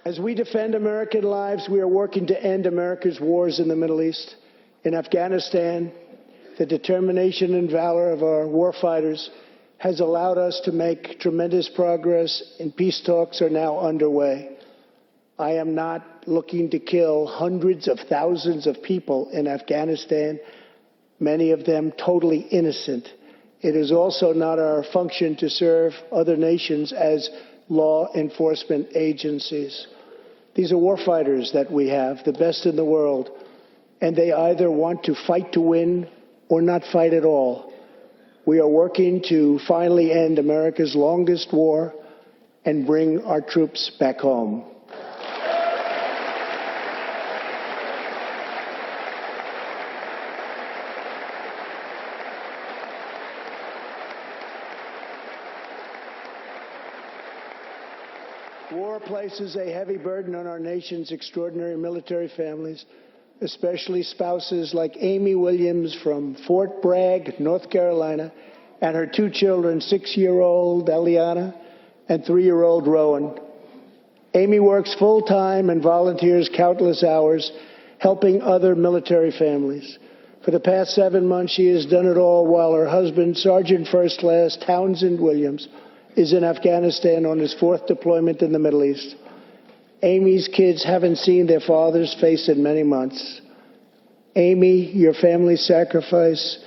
As we defend American lives, we are working to end America's wars in the Middle East. In Afghanistan, the determination and valor of our warfighters has allowed us to make tremendous progress, and peace talks are now underway. I am not looking to kill hundreds of thousands of people in Afghanistan, many of them totally innocent. It is also not our function to serve other nations as law enforcement agencies. These are warfighters that we have, the best in the world, and they either want to fight to win or not fight at all. We are working to finally end America's longest war and bring our troops back home. War places a heavy burden on our nation's extraordinary military families, especially spouses like Amy Williams from Fort Bragg, North Carolina, and her two children, 6-year-old Eliana and 3-year-old Rowan. Amy works full-time and volunteers countless hours helping other military families. For the past 7 months, she has done it all while her husband, Sergeant First Class Townsend Williams, is in Afghanistan on his 4th deployment in the Middle East. Amy's kids haven't seen their father's face in many months. Amy, your family's sacrifice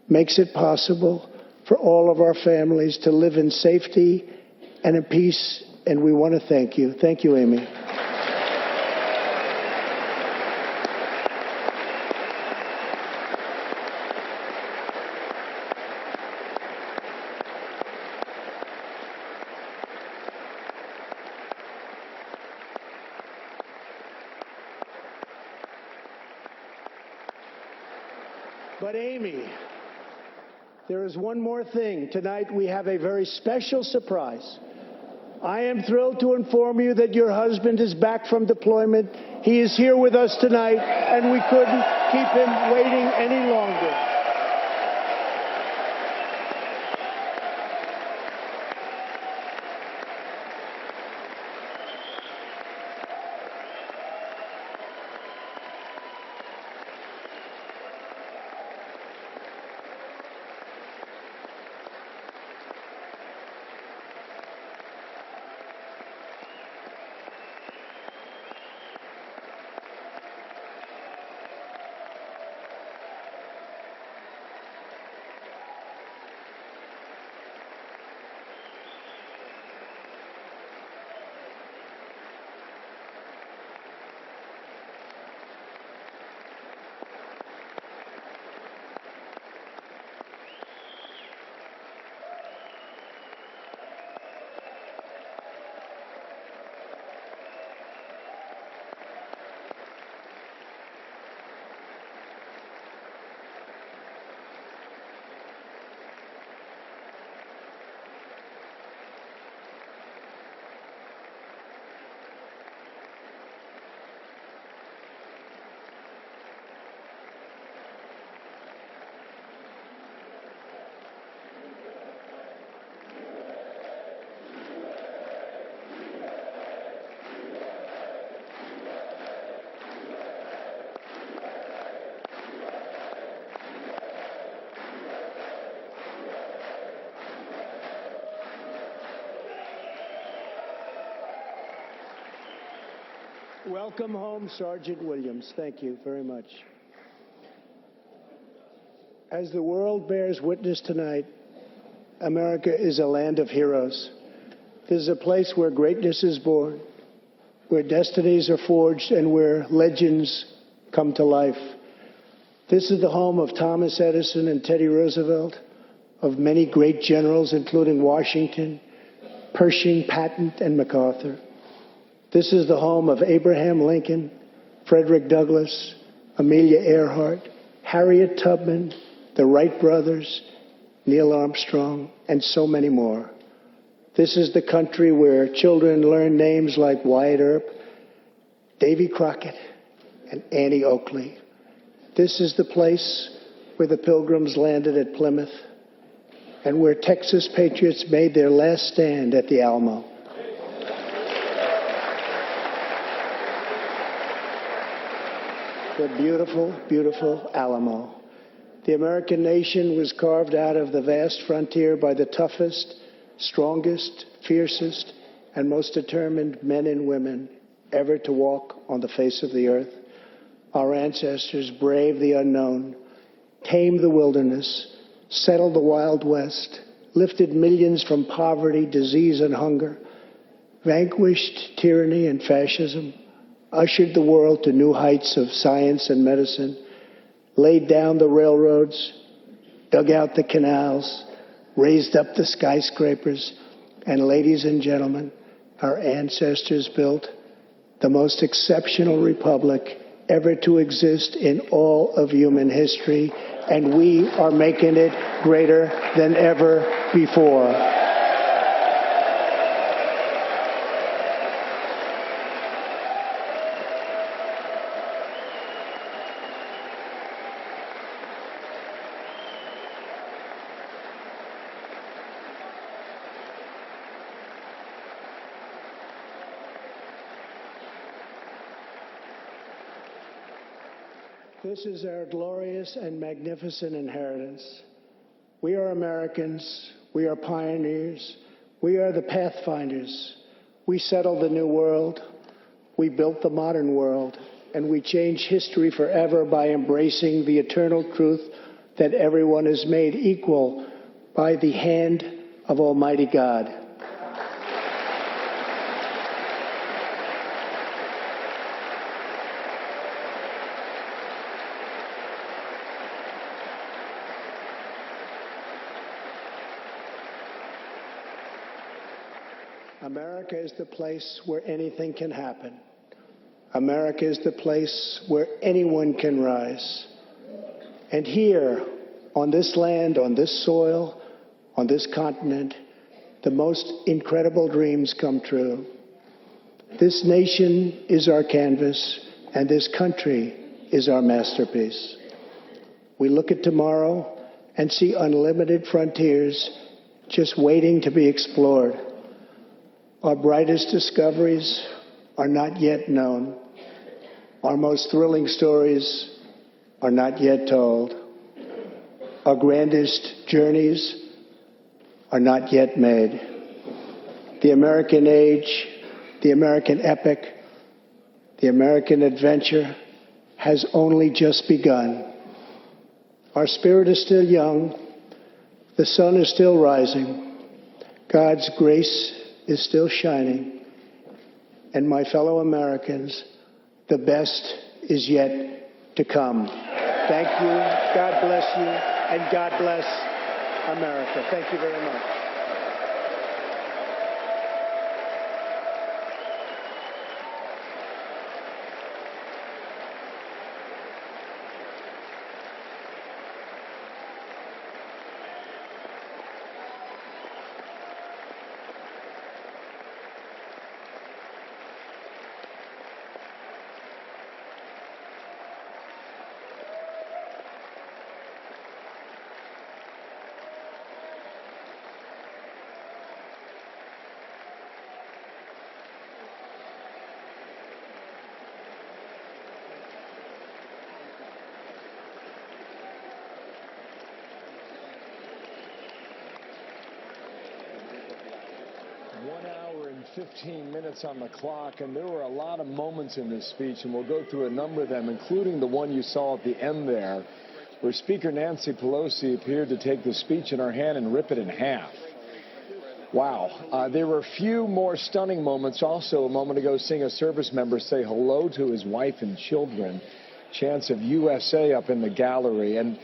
makes it possible for all of our families to live in safety and in peace, and we want to thank you. Thank you, Amy. But Amy, there is one more thing. Tonight we have a very special surprise. I am thrilled to inform you that your husband is back from deployment. He is here with us tonight, and we couldn't keep him waiting any longer. Welcome home, Sergeant Williams. Thank you very much. As the world bears witness tonight, America is a land of heroes. This is a place where greatness is born, where destinies are forged, and where legends come to life. This is the home of Thomas Edison and Teddy Roosevelt, of many great generals, including Washington, Pershing, Patton, and MacArthur. This is the home of Abraham Lincoln, Frederick Douglass, Amelia Earhart, Harriet Tubman, the Wright brothers, Neil Armstrong, and so many more. This is the country where children learn names like Wyatt Earp, Davy Crockett, and Annie Oakley. This is the place where the Pilgrims landed at Plymouth and where Texas patriots made their last stand at the Alamo. the beautiful, beautiful Alamo. The American nation was carved out of the vast frontier by the toughest, strongest, fiercest, and most determined men and women ever to walk on the face of the earth. Our ancestors braved the unknown, tamed the wilderness, settled the Wild West, lifted millions from poverty, disease, and hunger, vanquished tyranny and fascism, ushered the world to new heights of science and medicine, laid down the railroads, dug out the canals, raised up the skyscrapers, and ladies and gentlemen, our ancestors built the most exceptional republic ever to exist in all of human history, and we are making it greater than ever before. This is our glorious and magnificent inheritance. We are Americans. We are pioneers. We are the pathfinders. We settled the new world. We built the modern world. And we changed history forever by embracing the eternal truth that everyone is made equal by the hand of Almighty God. America is the place where anything can happen. America is the place where anyone can rise. And here, on this land, on this soil, on this continent, the most incredible dreams come true. This nation is our canvas, and this country is our masterpiece. We look at tomorrow and see unlimited frontiers just waiting to be explored. Our brightest discoveries are not yet known. Our most thrilling stories are not yet told. Our grandest journeys are not yet made. The American age, the American epic, the American adventure has only just begun. Our spirit is still young. The sun is still rising. God's grace is still shining. And my fellow Americans, the best is yet to come. Thank you. God bless you. And God bless America. Thank you very much. 1 hour and 15 minutes on the clock, and there were a lot of moments in this speech, and we'll go through a number of them, including the one you saw at the end there, where Speaker Nancy Pelosi appeared to take the speech in her hand and rip it in half. Wow. There were a few more stunning moments also a moment ago, seeing a service member say hello to his wife and children. Chants of USA up in the gallery. And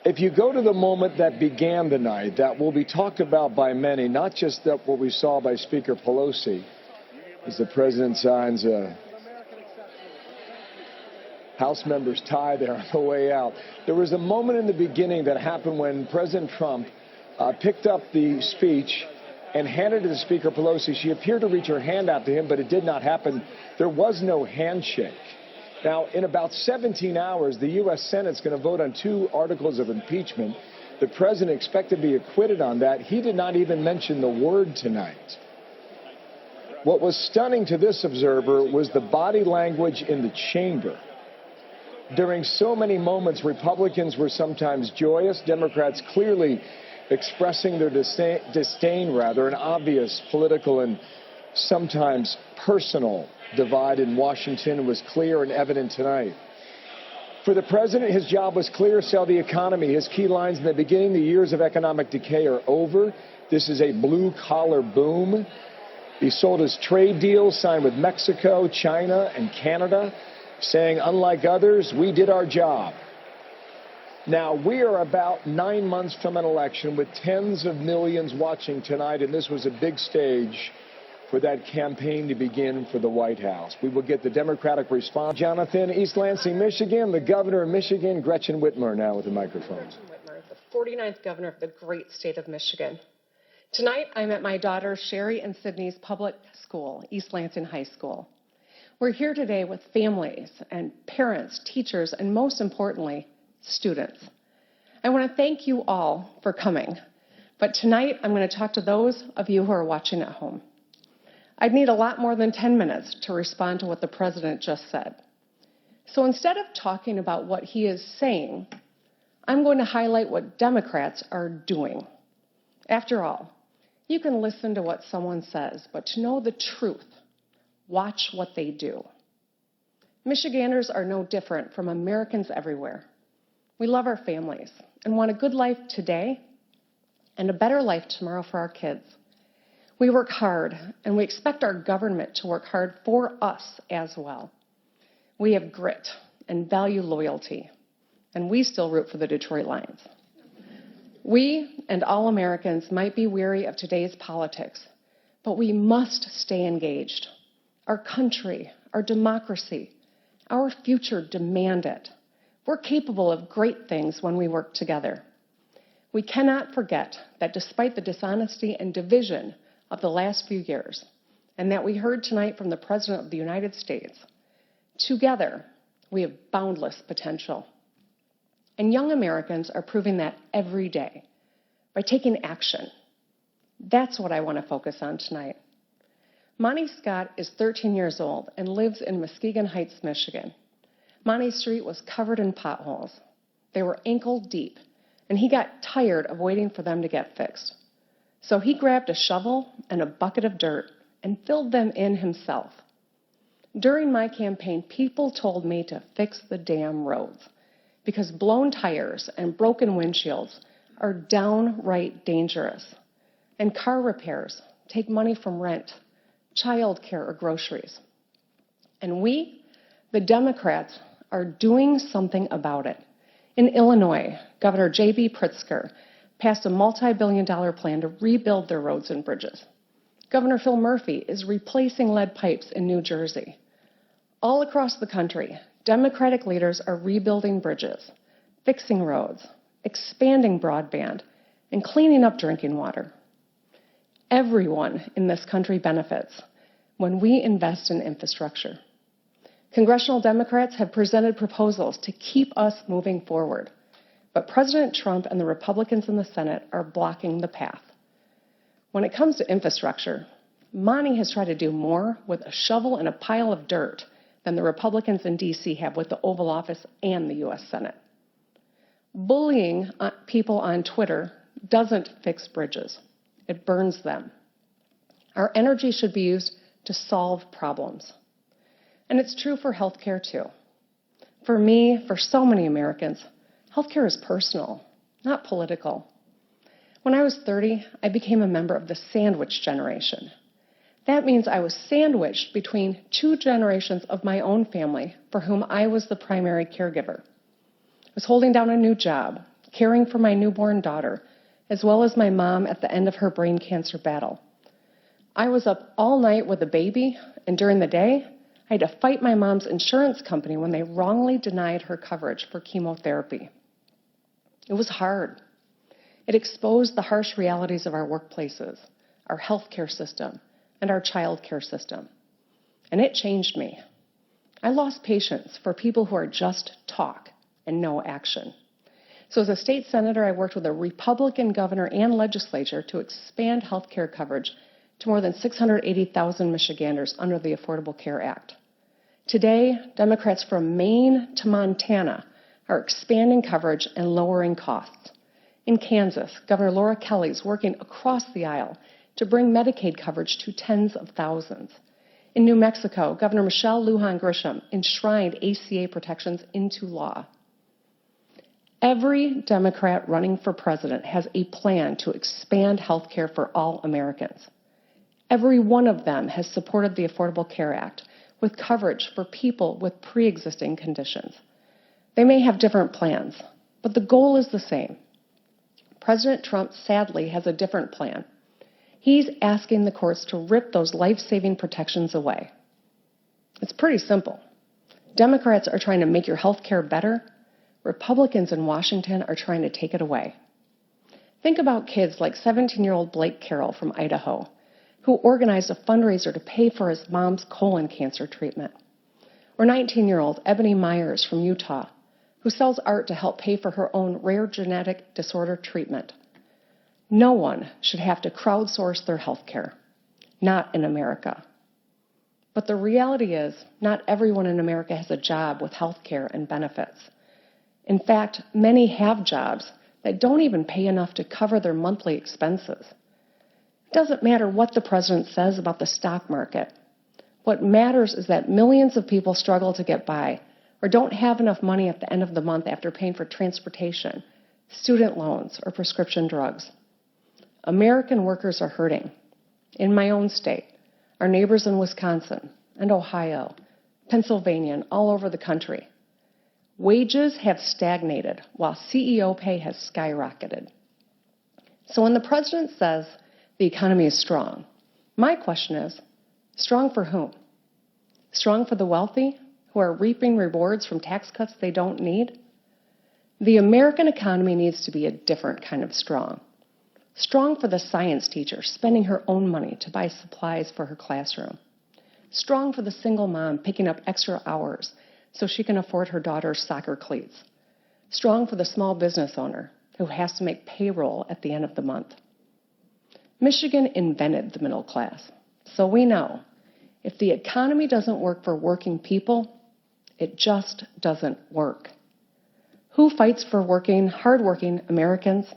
if you go to the moment that began the night, that will be talked about by many, not just that what we saw by Speaker Pelosi, as the president signs a House member's tie there on the way out. There was a moment in the beginning that happened when President Trump picked up the speech and handed it to Speaker Pelosi. She appeared to reach her hand out to him, but it did not happen. There was no handshake. Now, in about 17 hours, the U.S. Senate's going to vote on 2 articles of impeachment. The president expected to be acquitted on that. He did not even mention the word tonight. What was stunning to this observer was the body language in the chamber. During so many moments, Republicans were sometimes joyous, Democrats clearly expressing their disdain, an obvious political and sometimes personal divide in Washington was clear and evident tonight. For the president, his job was clear: sell the economy. His key lines in the beginning: the years of economic decay are over. This is a blue-collar boom. He sold his trade deals signed with Mexico, China, and Canada, saying, unlike others, we did our job. Now, we are about 9 months from an election with tens of millions watching tonight, and this was a big stage for that campaign to begin for the White House. We will get the Democratic response. Jonathan, East Lansing, Michigan, the governor of Michigan, Gretchen Whitmer, now with the microphone. Gretchen Whitmer, the 49th governor of the great state of Michigan. Tonight, I'm at my daughter Sherry and Sydney's public school, East Lansing High School. We're here today with families and parents, teachers, and most importantly, students. I want to thank you all for coming, but tonight I'm going to talk to those of you who are watching at home. I'd need a lot more than 10 minutes to respond to what the president just said. So instead of talking about what he is saying, I'm going to highlight what Democrats are doing. After all, you can listen to what someone says, but to know the truth, watch what they do. Michiganders are no different from Americans everywhere. We love our families and want a good life today and a better life tomorrow for our kids. We work hard, and we expect our government to work hard for us as well. We have grit and value loyalty, and we still root for the Detroit Lions. We and all Americans might be weary of today's politics, but we must stay engaged. Our country, our democracy, our future demand it. We're capable of great things when we work together. We cannot forget that despite the dishonesty and division of the last few years, and that we heard tonight from the President of the United States, together we have boundless potential. And young Americans are proving that every day by taking action. That's what I want to focus on tonight. Monty Scott is 13 years old and lives in Muskegon Heights, Michigan. Monty Street was covered in potholes. They were ankle deep, and he got tired of waiting for them to get fixed. So he grabbed a shovel and a bucket of dirt and filled them in himself. During my campaign, people told me to fix the damn roads because blown tires and broken windshields are downright dangerous. And car repairs take money from rent, child care, or groceries. And we, the Democrats, are doing something about it. In Illinois, Governor J.B. Pritzker passed a multi-billion-dollar plan to rebuild their roads and bridges. Governor Phil Murphy is replacing lead pipes in New Jersey. All across the country, Democratic leaders are rebuilding bridges, fixing roads, expanding broadband, and cleaning up drinking water. Everyone in this country benefits when we invest in infrastructure. Congressional Democrats have presented proposals to keep us moving forward, but President Trump and the Republicans in the Senate are blocking the path. When it comes to infrastructure, Monty has tried to do more with a shovel and a pile of dirt than the Republicans in D.C. have with the Oval Office and the U.S. Senate. Bullying people on Twitter doesn't fix bridges. It burns them. Our energy should be used to solve problems. And it's true for healthcare, too. For me, for so many Americans, healthcare is personal, not political. When I was 30, I became a member of the sandwich generation. That means I was sandwiched between two generations of my own family for whom I was the primary caregiver. I was holding down a new job, caring for my newborn daughter, as well as my mom at the end of her brain cancer battle. I was up all night with a baby, and during the day, I had to fight my mom's insurance company when they wrongly denied her coverage for chemotherapy. It was hard. It exposed the harsh realities of our workplaces, our healthcare system, and our child care system. And it changed me. I lost patience for people who are just talk and no action. So as a state senator, I worked with a Republican governor and legislature to expand healthcare coverage to more than 680,000 Michiganders under the Affordable Care Act. Today, Democrats from Maine to Montana are expanding coverage and lowering costs. In Kansas, Governor Laura Kelly is working across the aisle to bring Medicaid coverage to tens of thousands. In New Mexico, Governor Michelle Lujan Grisham enshrined ACA protections into law. Every Democrat running for president has a plan to expand health care for all Americans. Every one of them has supported the Affordable Care Act with coverage for people with pre-existing conditions. They may have different plans, but the goal is the same. President Trump sadly has a different plan. He's asking the courts to rip those life-saving protections away. It's pretty simple. Democrats are trying to make your health care better. Republicans in Washington are trying to take it away. Think about kids like 17-year-old Blake Carroll from Idaho, who organized a fundraiser to pay for his mom's colon cancer treatment. Or 19-year-old Ebony Myers from Utah, who sells art to help pay for her own rare genetic disorder treatment. No one should have to crowdsource their health care, not in America. But the reality is, not everyone in America has a job with health care and benefits. In fact, many have jobs that don't even pay enough to cover their monthly expenses. It doesn't matter what the president says about the stock market. What matters is that millions of people struggle to get by or don't have enough money at the end of the month after paying for transportation, student loans, or prescription drugs. American workers are hurting. In my own state, our neighbors in Wisconsin and Ohio, Pennsylvania, and all over the country, wages have stagnated while CEO pay has skyrocketed. So when the president says the economy is strong, my question is, strong for whom? Strong for the wealthy who are reaping rewards from tax cuts they don't need? The American economy needs to be a different kind of strong. Strong for the science teacher spending her own money to buy supplies for her classroom. Strong for the single mom picking up extra hours so she can afford her daughter's soccer cleats. Strong for the small business owner who has to make payroll at the end of the month. Michigan invented the middle class, so we know if the economy doesn't work for working people, it just doesn't work. Who fights for hardworking Americans?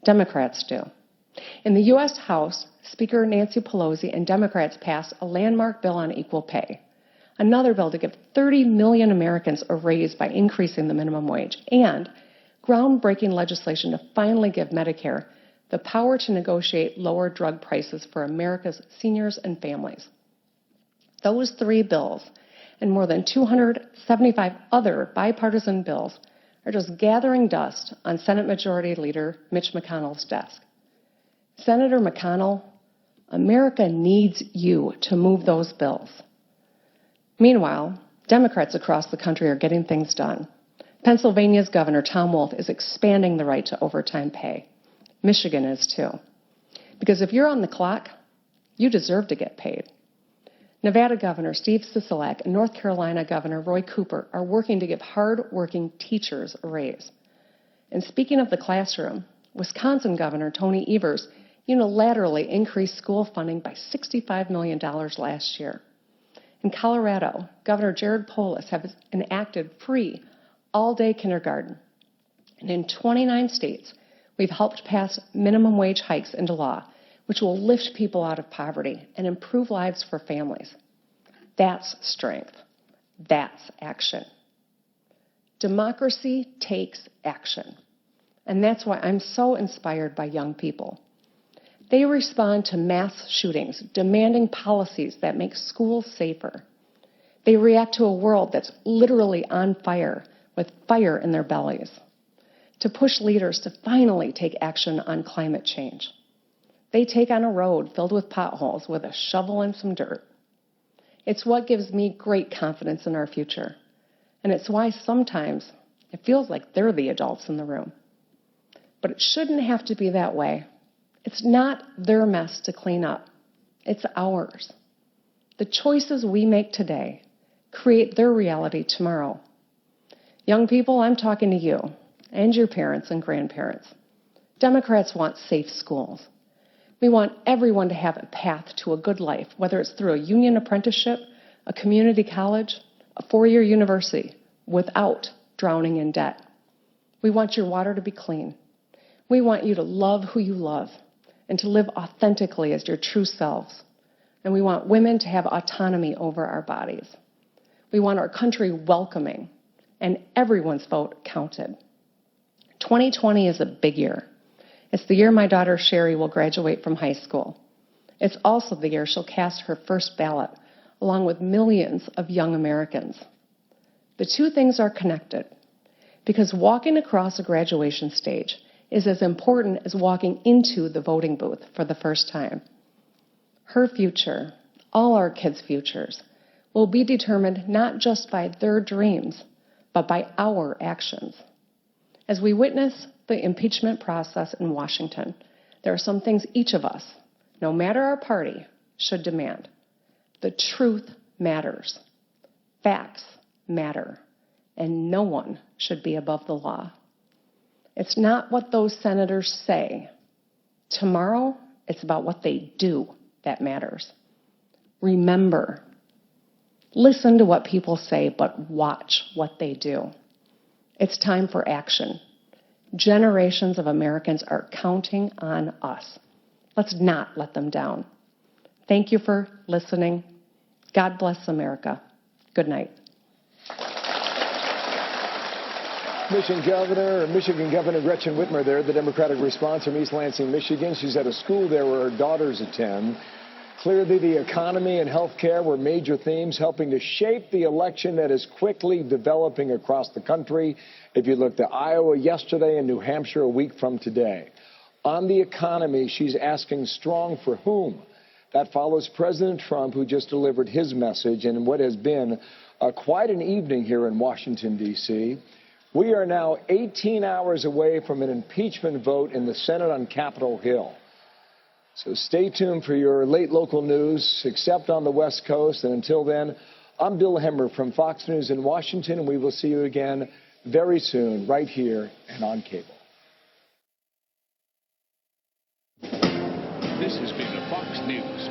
Democrats do. In the U.S. House, Speaker Nancy Pelosi and Democrats passed a landmark bill on equal pay, another bill to give 30 million Americans a raise by increasing the minimum wage, and groundbreaking legislation to finally give Medicare the power to negotiate lower drug prices for America's seniors and families. Those three bills and more than 275 other bipartisan bills are just gathering dust on Senate Majority Leader Mitch McConnell's desk. Senator McConnell, America needs you to move those bills. Meanwhile, Democrats across the country are getting things done. Pennsylvania's Governor Tom Wolf is expanding the right to overtime pay. Michigan is too. Because if you're on the clock, you deserve to get paid. Nevada Governor Steve Sisolak and North Carolina Governor Roy Cooper are working to give hard-working teachers a raise. And speaking of the classroom, Wisconsin Governor Tony Evers unilaterally increased school funding by $65 million last year. In Colorado, Governor Jared Polis has enacted free all-day kindergarten. And in 29 states, we've helped pass minimum wage hikes into law, which will lift people out of poverty and improve lives for families. That's strength. That's action. Democracy takes action. And that's why I'm so inspired by young people. They respond to mass shootings, demanding policies that make schools safer. They react to a world that's literally on fire, with fire in their bellies, to push leaders to finally take action on climate change. They take on a road filled with potholes with a shovel and some dirt. It's what gives me great confidence in our future. And it's why sometimes it feels like they're the adults in the room. But it shouldn't have to be that way. It's not their mess to clean up. It's ours. The choices we make today create their reality tomorrow. Young people, I'm talking to you and your parents and grandparents. Democrats want safe schools. We want everyone to have a path to a good life, whether it's through a union apprenticeship, a community college, a four-year university without drowning in debt. We want your water to be clean. We want you to love who you love and to live authentically as your true selves. And we want women to have autonomy over our bodies. We want our country welcoming, and everyone's vote counted. 2020 is a big year. It's the year my daughter Sherry will graduate from high school. It's also the year she'll cast her first ballot, along with millions of young Americans. The two things are connected, because walking across a graduation stage is as important as walking into the voting booth for the first time. Her future, all our kids' futures, will be determined not just by their dreams, but by our actions. As we witness the impeachment process in Washington, there are some things each of us, no matter our party, should demand. The truth matters. Facts matter. And no one should be above the law. It's not what those senators say. Tomorrow, it's about what they do that matters. Remember, listen to what people say, but watch what they do. It's time for action. Generations of Americans are counting on us. Let's not let them down. Thank you for listening. God bless America. Good night. Michigan Governor Gretchen Whitmer there, the Democratic response from East Lansing, Michigan. She's at a school there where her daughters attend. Clearly, the economy and health care were major themes helping to shape the election that is quickly developing across the country. If you looked at Iowa yesterday and New Hampshire a week from today. On the economy, she's asking strong for whom? That follows President Trump, who just delivered his message in what has been quite an evening here in Washington, D.C. We are now 18 hours away from an impeachment vote in the Senate on Capitol Hill. So stay tuned for your late local news, except on the West Coast. And until then, I'm Bill Hemmer from Fox News in Washington, and we will see you again very soon right here and on cable. This has been a Fox News.